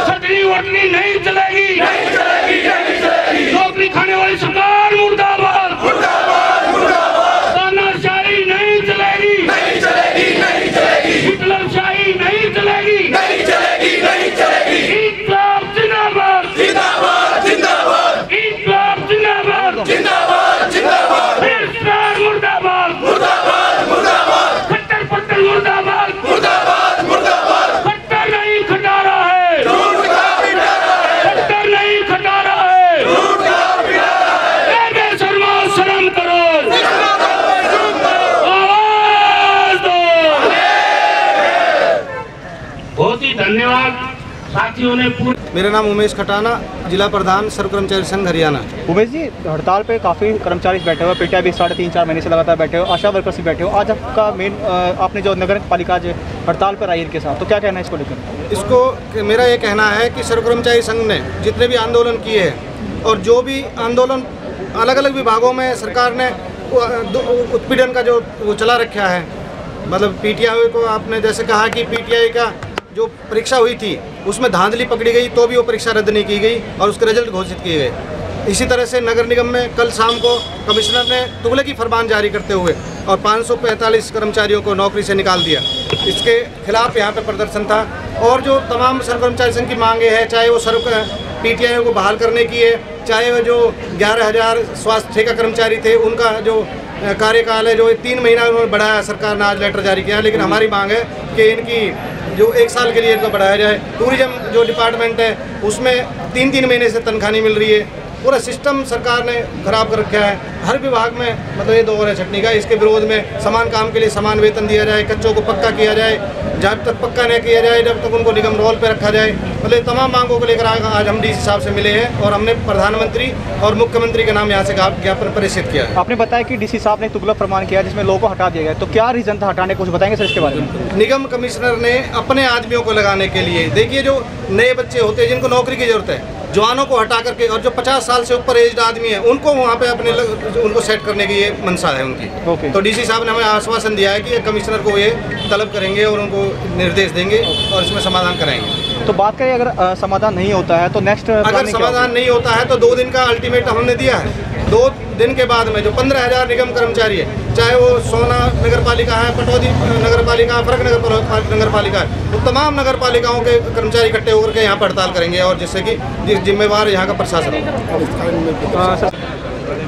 छतरी वतनी नहीं चलेगी, नौकरी खाने वाली सरकार मुर्दाबाद, तानाशाही नहीं चलेगी, हिटलरशाही नहीं चलेगी, इंकलाब जिंदाबाद, इंकलाब जिंदाबाद, मुर्दाबाद, खट्टर पट्टर मुर्दाबाद, खट्टर नहीं खटा रहा है, खट्टर नहीं खटा रहा है, बेशर्मा शर्म करो, आवाज दो। बहुत ही धन्यवाद साथियों ने। मेरा नाम उमेश खटाना, जिला प्रधान सर्व कर्मचारी संघ हरियाणा। उमेश जी, हड़ताल पे काफ़ी कर्मचारी बैठे हुए, पीटीआई भी 3.5-4 महीने से लगातार बैठे हो, आशा वर्कर्स भी बैठे हो। आज आपका मेन आपने जो नगर पालिका जो हड़ताल पर आई इनके साथ, तो क्या कहना है इसको लेकर? इसको मेरा ये कहना है कि सर्व कर्मचारी संघ ने जितने भी आंदोलन किए हैं और जो भी आंदोलन अलग अलग विभागों में सरकार ने उत्पीड़न का जो वो चला रखा है, मतलब पीटीआई को आपने जैसे कहा कि पीटीआई का जो परीक्षा हुई थी उसमें धांधली पकड़ी गई तो भी वो परीक्षा रद्द नहीं की गई और उसके रिजल्ट घोषित किए गए। इसी तरह से नगर निगम में कल शाम को कमिश्नर ने तुगलकी फरमान जारी करते हुए और 545 कर्मचारियों को नौकरी से निकाल दिया। इसके खिलाफ यहाँ पे प्रदर्शन था और जो तमाम सर्व कर्मचारी संघ की मांगे हैं, चाहे वो पीटीआई को बहाल करने की है, चाहे वो जो 11,000 स्वास्थ्य ठेका कर्मचारी थे उनका जो कार्यकाल है जो 3 महीना उन्होंने बढ़ाया, सरकार ने आज लेटर जारी किया। लेकिन हमारी मांग है कि इनकी जो 1 साल के लिए इनको बढ़ाया जाए। टूरिज्म जो डिपार्टमेंट है उसमें 3-3 महीने से तनख्वाह नहीं मिल रही है, पूरा सिस्टम सरकार ने खराब कर रखा है। हर विभाग में मतलब ये दौर है छटनी का। इसके विरोध में समान काम के लिए समान वेतन दिया जाए, कच्चों को पक्का किया जाए, जब तक पक्का नहीं किया जाए जब तक उनको निगम रोल पे रखा जाए। मतलब तमाम मांगों को लेकर आज हम डीसी साहब से मिले हैं और हमने प्रधानमंत्री और मुख्यमंत्री के नाम यहाँ से ज्ञापन प्रेषित किया है। आपने बताया कि डीसी साहब ने तुगलक फरमान किया जिसमें लोगों को हटा दिया गया, तो क्या रीजन था हटाने, कुछ बताएंगे सर इसके बारे में? निगम कमिश्नर ने अपने आदमियों को लगाने के लिए, देखिए जो नए बच्चे होते हैं जिनको नौकरी की जरूरत है, जवानों को हटा करके और जो 50 साल से ऊपर एज्ड आदमी है उनको वहाँ पे अपने उनको सेट करने की ये मंशा है उनकी। तो डीसी साहब ने हमें आश्वासन दिया है कि कमिश्नर को ये तलब करेंगे और उनको निर्देश देंगे और इसमें समाधान कराएंगे। तो बात करें अगर समाधान नहीं होता है तो नेक्स्ट, अगर समाधान नहीं होता है तो 2 दिन का अल्टीमेट हमने दिया है। 2 दिन के बाद में जो 15,000 निगम कर्मचारी है, चाहे वो सोना नगर पालिका है, पटौदी नगर पालिका, फर्क नगर पालिका है, वो तमाम नगर पालिकाओं के कर्मचारी इकट्ठे होकर के यहाँ पर हड़ताल करेंगे और जिससे कि जिम्मेवार यहाँ का प्रशासन होगा।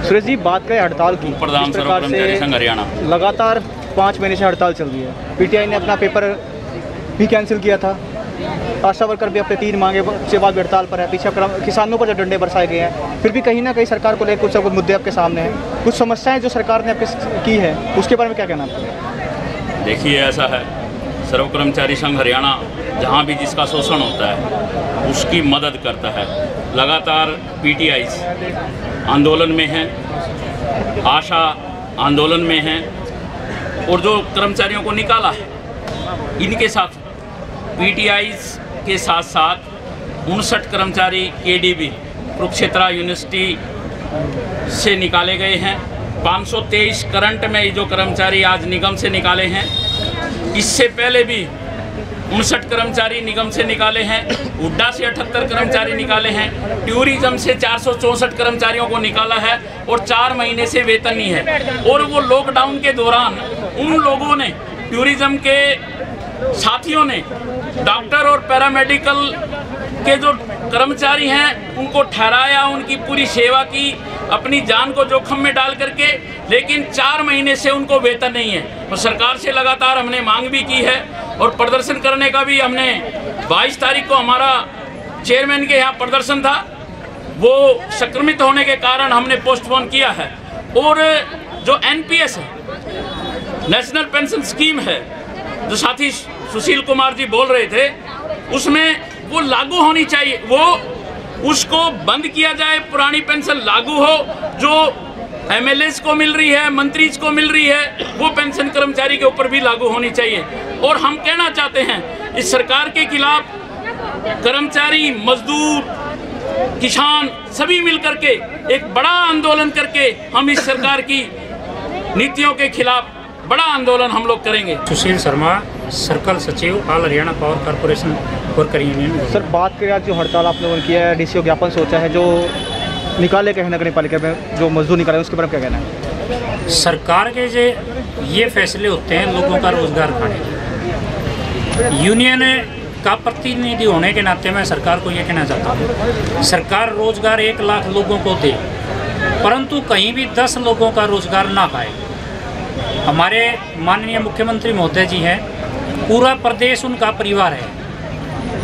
सुरेश जी, बात करें हड़ताल की, प्रधान सर्व कर्मचारी संघ हरियाणा लगातार 5 महीने से हड़ताल चल रही है। पीटीआई ने अपना पेपर भी कैंसिल किया था, आशा वर्कर भी अपने 3 मांगे से बाद हड़ताल पर है, पीछे किसानों पर जो डंडे बरसाए गए हैं, फिर भी कहीं ना कहीं सरकार को लेकर कुछ मुद्दे आपके सामने हैं, कुछ समस्याएं जो सरकार ने आपकी की है उसके बारे में क्या कहना आपका? देखिए, ऐसा है, सर्व कर्मचारी संघ हरियाणा जहाँ भी जिसका शोषण होता है उसकी मदद करता है। लगातार पीटीआई आंदोलन में है, आशा आंदोलन में है और जो कर्मचारियों को निकाला है इनके साथ पीटीआई के साथ साथ 59 कर्मचारी केडीबी कुरुक्षेत्र यूनिवर्सिटी से निकाले गए हैं। 523 करंट में जो कर्मचारी आज निगम से निकाले हैं, इससे पहले भी 59 कर्मचारी निगम से निकाले हैं, हुड्डा से 78 कर्मचारी निकाले हैं, टूरिज्म से 464 कर्मचारियों को निकाला है और 4 महीने से वेतन नहीं है। और वो लॉकडाउन के दौरान उन लोगों ने, टूरिज्म के साथियों ने, डॉक्टर और पैरामेडिकल के जो कर्मचारी हैं उनको ठहराया, उनकी पूरी सेवा की, अपनी जान को जोखिम में डाल करके, लेकिन 4 महीने से उनको वेतन नहीं है। तो सरकार से लगातार हमने मांग भी की है और प्रदर्शन करने का भी हमने 22 तारीख को हमारा चेयरमैन के यहाँ प्रदर्शन था, वो संक्रमित होने के कारण हमने पोस्टपोन किया है। और जो एनपीएस है, नेशनल पेंशन स्कीम है, जो साथी सुशील कुमार जी बोल रहे थे, उसमें वो लागू होनी चाहिए, वो उसको बंद किया जाए, पुरानी पेंशन लागू हो, जो एमएलएस को मिल रही है, मंत्री को मिल रही है, वो पेंशन कर्मचारी के ऊपर भी लागू होनी चाहिए। और हम कहना चाहते हैं इस सरकार के खिलाफ कर्मचारी, मजदूर, किसान सभी मिल करके एक बड़ा आंदोलन करके हम इस सरकार की नीतियों के खिलाफ बड़ा आंदोलन हम लोग करेंगे। सुशील शर्मा, सर्कल सचिव, all Haryana power corporation worker union. Sir, बात करें आज जो हड़ताल आप लोगों ने किया है, डीसीओ ज्ञापन सोचा है जो निकाले गए हैं नगर पालिका में, जो मजदूर निकाले उसके बारे में क्या कहना है? सरकार के जो ये फैसले होते हैं लोगों का रोजगार खाने के, यूनियन का प्रतिनिधि होने के नाते मैं सरकार को ये कहना चाहता हूँ, सरकार रोजगार 1 लाख लोगों को दे, परंतु कहीं भी 10 लोगों का रोजगार ना पाए। हमारे माननीय मुख्यमंत्री महोदय जी हैं, पूरा प्रदेश उनका परिवार है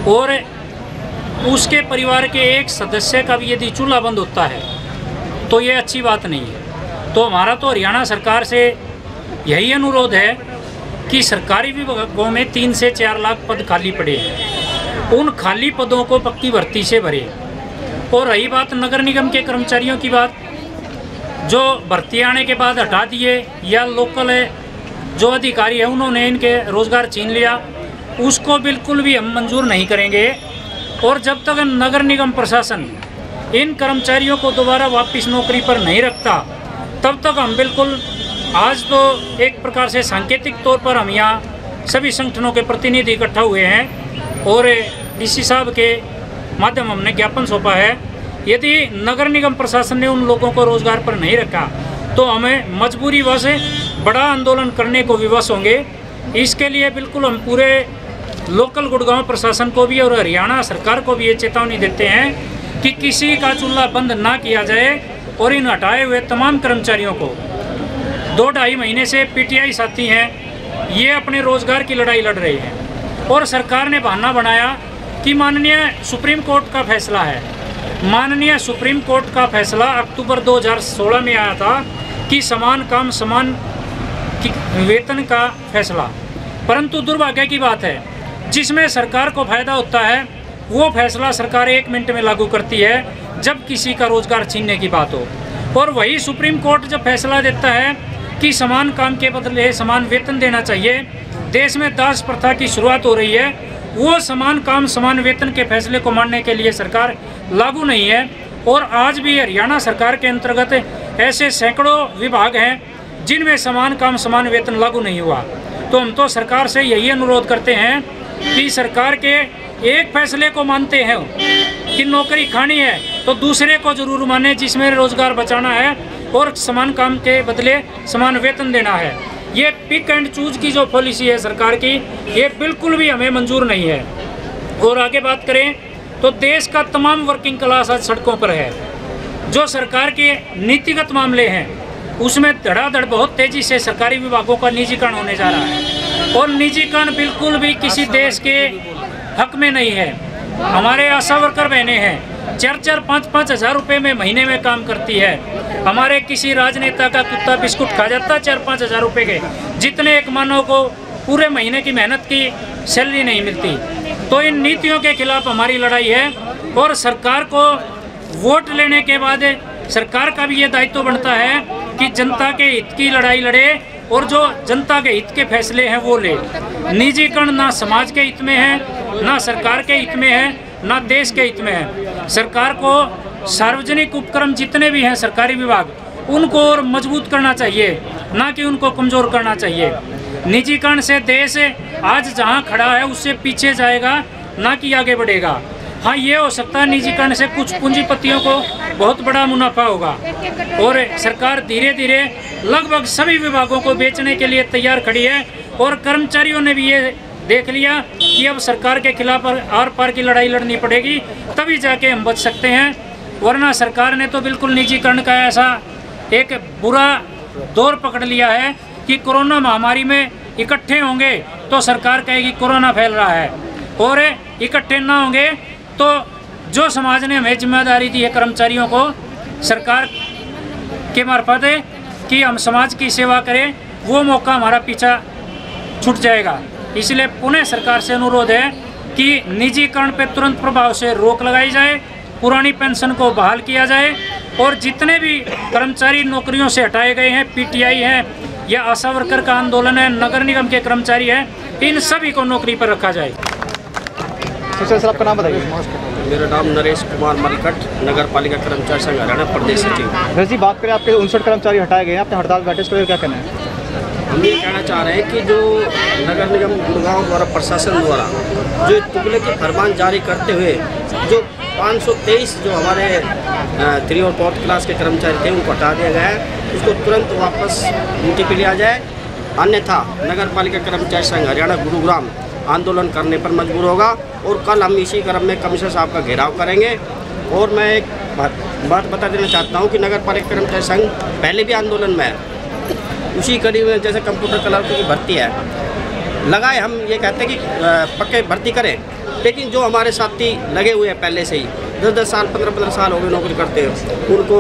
और उसके परिवार के एक सदस्य का भी यदि चूल्हा बंद होता है तो ये अच्छी बात नहीं है। तो हमारा तो हरियाणा सरकार से यही अनुरोध है कि सरकारी विभागों में 3 से 4 लाख पद खाली पड़े हैं, उन खाली पदों को पक्की भर्ती से भरे। और रही बात नगर निगम के कर्मचारियों की बात, जो भर्ती आने के बाद हटा दिए या लोकल जो अधिकारी है उन्होंने इनके रोज़गार छीन लिया, उसको बिल्कुल भी हम मंजूर नहीं करेंगे। और जब तक नगर निगम प्रशासन इन कर्मचारियों को दोबारा वापस नौकरी पर नहीं रखता तब तक हम बिल्कुल, आज तो एक प्रकार से सांकेतिक तौर पर हम यहाँ सभी संगठनों के प्रतिनिधि इकट्ठा हुए हैं और डीसी साहब के माध्यम हमने ज्ञापन सौंपा है। यदि नगर निगम प्रशासन ने उन लोगों को रोजगार पर नहीं रखा तो हमें मजबूरी वश बड़ा आंदोलन करने को विवश होंगे। इसके लिए बिल्कुल हम पूरे लोकल गुड़गांव प्रशासन को भी और हरियाणा सरकार को भी ये चेतावनी देते हैं कि किसी का चूल्हा बंद ना किया जाए और इन हटाए हुए तमाम कर्मचारियों को 2-2.5 महीने से पीटीआई साथी हैं, ये अपने रोजगार की लड़ाई लड़ रहे हैं और सरकार ने बहाना बनाया कि माननीय सुप्रीम कोर्ट का फैसला है। माननीय सुप्रीम कोर्ट का फैसला अक्टूबर 2016 में आया था कि समान काम समान वेतन का फैसला, परंतु दुर्भाग्य की बात है जिसमें सरकार को फायदा होता है वो फैसला सरकार 1 मिनट में लागू करती है जब किसी का रोजगार छीनने की बात हो। और वही सुप्रीम कोर्ट जब फैसला देता है कि समान काम के बदले समान वेतन देना चाहिए, देश में दास प्रथा की शुरुआत हो रही है, वो समान काम समान वेतन के फैसले को मानने के लिए सरकार लागू नहीं है। और आज भी हरियाणा सरकार के अंतर्गत ऐसे सैकड़ों विभाग हैं जिनमें समान काम समान वेतन लागू नहीं हुआ। तो हम तो सरकार से यही अनुरोध करते हैं कि सरकार के एक फैसले को मानते हैं कि नौकरी खानी है तो दूसरे को जरूर माने जिसमें रोजगार बचाना है और समान काम के बदले समान वेतन देना है। ये पिक एंड चूज की जो पॉलिसी है सरकार की, ये बिल्कुल भी हमें मंजूर नहीं है। और आगे बात करें तो देश का तमाम वर्किंग क्लास आज सड़कों पर है। जो सरकार के नीतिगत मामले हैं उसमें धड़ाधड़ बहुत तेजी से सरकारी विभागों का निजीकरण होने जा रहा है और निजीकरण बिल्कुल भी किसी देश के हक में नहीं है। हमारे आशा वर्कर बहनें हैं 4-4, 5-5 हज़ार रुपये में महीने में काम करती है। हमारे किसी राजनेता का कुत्ता बिस्कुट खा जाता 4-5 हज़ार रुपये के, जितने एक मानव को पूरे महीने की मेहनत की सैलरी नहीं मिलती। तो इन नीतियों के खिलाफ हमारी लड़ाई है और सरकार को वोट लेने के बाद सरकार का भी ये दायित्व बनता है कि जनता के हित की लड़ाई लड़े और जो जनता के हित के फैसले हैं वो ले। निजीकरण ना समाज के हित में है, ना सरकार के हित में है, ना देश के हित में है। सरकार को सार्वजनिक उपक्रम जितने भी हैं सरकारी विभाग उनको और मजबूत करना चाहिए, ना कि उनको कमज़ोर करना चाहिए। निजीकरण से देश आज जहां खड़ा है उससे पीछे जाएगा, ना कि आगे बढ़ेगा। हाँ, ये हो सकता है निजीकरण से कुछ पूंजीपतियों को बहुत बड़ा मुनाफा होगा और सरकार धीरे धीरे लगभग सभी विभागों को बेचने के लिए तैयार खड़ी है और कर्मचारियों ने भी ये देख लिया कि अब सरकार के खिलाफ आर पार की लड़ाई लड़नी पड़ेगी, तभी जाके हम बच सकते हैं। वरना सरकार ने तो बिल्कुल निजीकरण का ऐसा एक बुरा दौर पकड़ लिया है कि कोरोना महामारी में इकट्ठे होंगे तो सरकार कहेगी कोरोना फैल रहा है, और इकट्ठे ना होंगे तो जो समाज ने हमें जिम्मेदारी दी है कर्मचारियों को सरकार के मार्फत कि हम समाज की सेवा करें, वो मौका हमारा पीछा छूट जाएगा। इसलिए पुनः सरकार से अनुरोध है कि निजीकरण पर तुरंत प्रभाव से रोक लगाई जाए, पुरानी पेंशन को बहाल किया जाए और जितने भी कर्मचारी नौकरियों से हटाए गए हैं, पीटीआई है या आशा वर्कर का आंदोलन है, नगर निगम के कर्मचारी हैं, इन सभी को नौकरी पर रखा जाए। सबसे सर आपका नाम बताइए। मेरा नाम नरेश कुमार मलिकट, नगर पालिका कर्मचारी संघ हरियाणा प्रदेश सचिव। नरेश जी, बात करें आपके 59 कर्मचारी हटाए गए हैं, आपने हड़ताल बैठे, इसके क्या कहना है? हम ये कहना चाह रहे हैं कि जो नगर निगम गुड़गांव द्वारा प्रशासन द्वारा जो तुगले की फरमान जारी करते हुए जो 523 जो हमारे 3 और 4th क्लास के कर्मचारी थे उनको हटा दिया गया है, उसको तुरंत वापस ड्यूटी पे लिया जाए, अन्यथा नगर पालिका कर्मचारी संघ हरियाणा गुरुग्राम आंदोलन करने पर मजबूर होगा। और कल हम इसी क्रम में कमिश्नर साहब का घेराव करेंगे। और मैं एक बात बता देना चाहता हूँ कि नगर पालिका कर्मचारी संघ पहले भी आंदोलन में है, उसी कड़ी में जैसे कंप्यूटर क्लर्क की भर्ती है लगाए, हम ये कहते हैं कि पक्के भर्ती करें, लेकिन जो हमारे साथी लगे हुए हैं पहले से ही 10-10 साल 15-15 साल हो गए नौकरी करते हैं, उनको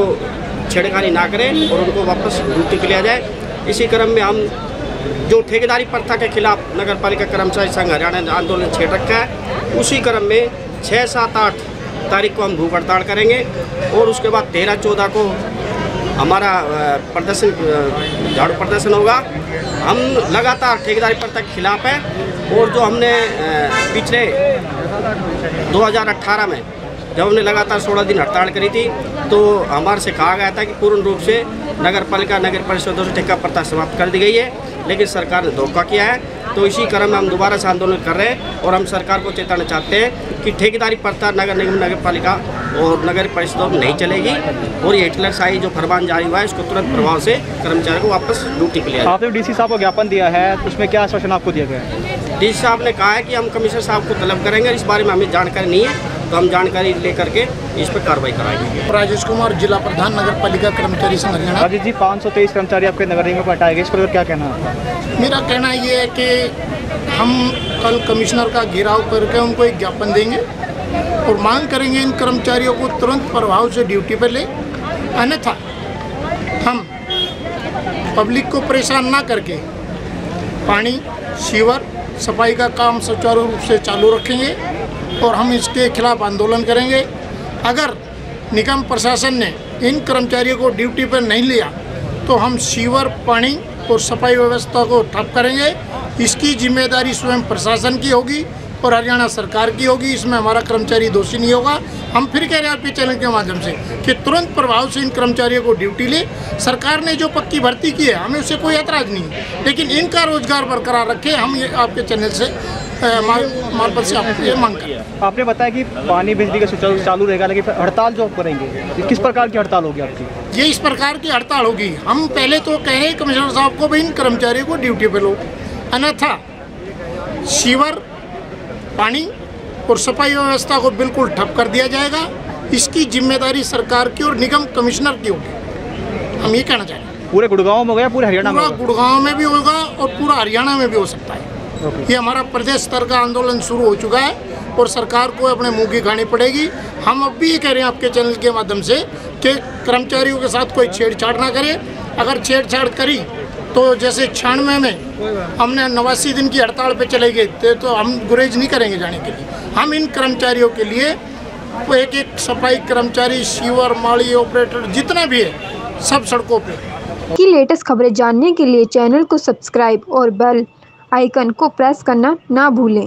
छेड़खानी ना करें और उनको वापस ड्यूटी पे लिया जाए। इसी क्रम में हम जो ठेकेदारी प्रथा के खिलाफ नगर पालिका कर्मचारी संघ हरियाणा ने आंदोलन छेड़ रखा है, उसी क्रम में 6, 7, 8 तारीख को हम भूख हड़ताल करेंगे और उसके बाद 13, 14 को हमारा प्रदर्शन, झाड़ू प्रदर्शन होगा। हम लगातार ठेकेदारी प्रथा के खिलाफ है और जो हमने पिछले 2018 में जब हमने लगातार 16 दिन हड़ताल करी थी तो हमारे से कहा गया था कि पूर्ण रूप से नगर पालिका नगर परिषदों से ठेका प्रथा समाप्त कर दी गई है, लेकिन सरकार ने धोखा किया है। तो इसी क्रम में हम दोबारा से आंदोलन कर रहे हैं और हम सरकार को चेताना चाहते हैं कि ठेकेदारी प्रथा नगर निगम नगर पालिका और नगर परिषदों में नहीं चलेगी और ये हिटलरशाही जो फरमान जारी हुआ है इसको तुरंत प्रभाव से कर्मचारियों को वापस ड्यूटी पे लिया जाए। आपने डीसी साहब को ज्ञापन दिया है, उसमें क्या आश्वासन आपको दिया गया है? डीसी साहब ने कहा है कि हम कमिश्नर साहब को तलब करेंगे, इस बारे में हमें जानकारी नहीं है तो हम जानकारी लेकर के इस पर कार्रवाई कराएंगे। राजेश कुमार, जिला प्रधान नगर पालिका कर्मचारी संघ हरियाणा। राजेश जी, 523 कर्मचारी आपके नगर निगम में हटाए गए, इसको लेकर क्या कहना है? मेरा कहना ये है कि हम कल कमिश्नर का घेराव करके उनको एक ज्ञापन देंगे और मांग करेंगे इन कर्मचारियों को तुरंत प्रभाव से ड्यूटी पर ले, अन्यथा हम पब्लिक को परेशान ना करके पानी, सीवर, सफाई का काम सुचारू रूप से चालू रखेंगे और हम इसके खिलाफ आंदोलन करेंगे। अगर निगम प्रशासन ने इन कर्मचारियों को ड्यूटी पर नहीं लिया तो हम सीवर, पानी और सफाई व्यवस्था को ठप करेंगे। इसकी जिम्मेदारी स्वयं प्रशासन की होगी और हरियाणा सरकार की होगी, इसमें हमारा कर्मचारी दोषी नहीं होगा। हम फिर कह रहे हैं आपके चैनल के माध्यम से कि तुरंत प्रभाव से इन कर्मचारियों को ड्यूटी ले। सरकार ने जो पक्की भर्ती की है हमें उससे कोई ऐतराज़ नहीं है, लेकिन इनका रोजगार बरकरार रखे। हम ये आपके चैनल से मार्फत से आप ये मांग करें। आपने बताया कि पानी बिजली का सुचारू चालू रहेगा, लेकिन हड़ताल जो आप करेंगे किस प्रकार की हड़ताल होगी आपकी? ये इस प्रकार की हड़ताल होगी, हम पहले तो कह रहे हैं कमिश्नर साहब को भी इन कर्मचारियों को ड्यूटी पे लो, अन्यथा सीवर, पानी और सफाई व्यवस्था को बिल्कुल ठप कर दिया जाएगा। इसकी जिम्मेदारी सरकार की और निगम कमिश्नर की होगी। हम ये कहना चाह रहे हैं। पूरे गुड़गांव में होगा, पूरे हरियाणा में? पूरा गुड़गांव में भी होगा और पूरा हरियाणा में भी हो सकता है। ये हमारा प्रदेश स्तर का आंदोलन शुरू हो चुका है और सरकार को अपने मुंह की खानी पड़ेगी। हम अब भी ये कह रहे हैं आपके चैनल के माध्यम से कि कर्मचारियों के साथ कोई छेड़छाड़ ना करे। अगर छेड़छाड़ करी तो जैसे 96 में हमने 89 दिन की हड़ताल पे चले गए थे तो हम गुरेज नहीं करेंगे जाने के लिए। हम इन कर्मचारियों के लिए एक सफाई कर्मचारी, सीवर, माली ऑपरेटर जितना भी है सब सड़कों पे। की लेटेस्ट खबरें जानने के लिए चैनल को सब्सक्राइब और बेल आइकन को प्रेस करना ना भूलें।